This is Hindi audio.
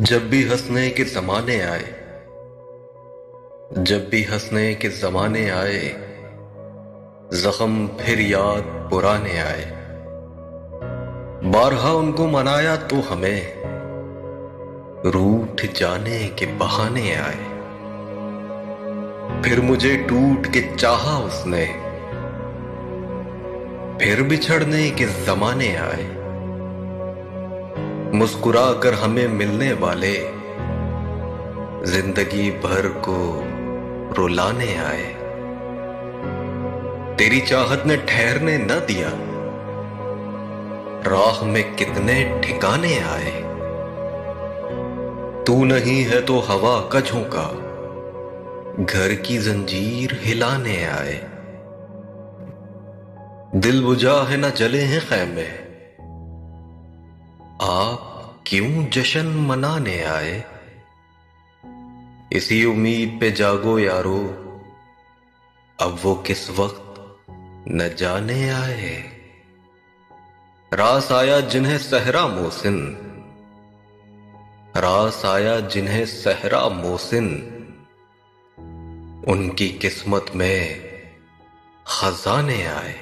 जब भी हंसने के जमाने आए, जब भी हंसने के जमाने आए, जख्म फिर याद पुराने आए। बारहा उनको मनाया तो हमें रूठ जाने के बहाने आए। फिर मुझे टूट के चाहा उसने, फिर बिछड़ने के जमाने आए। मुस्कुरा कर हमें मिलने वाले जिंदगी भर को रुलाने आए। तेरी चाहत ने ठहरने न दिया, राह में कितने ठिकाने आए। तू नहीं है तो हवा का झोंका घर की जंजीर हिलाने आए। दिल बुझा है न जले हैं खैमे, आप क्यों जश्न मनाने आए। इसी उम्मीद पे जागो यारो, अब वो किस वक्त न जाने आए। रास आया जिन्हें सहरा मोहसिन, रास आया जिन्हें सहरा मोहसिन, उनकी किस्मत में खजाने आए।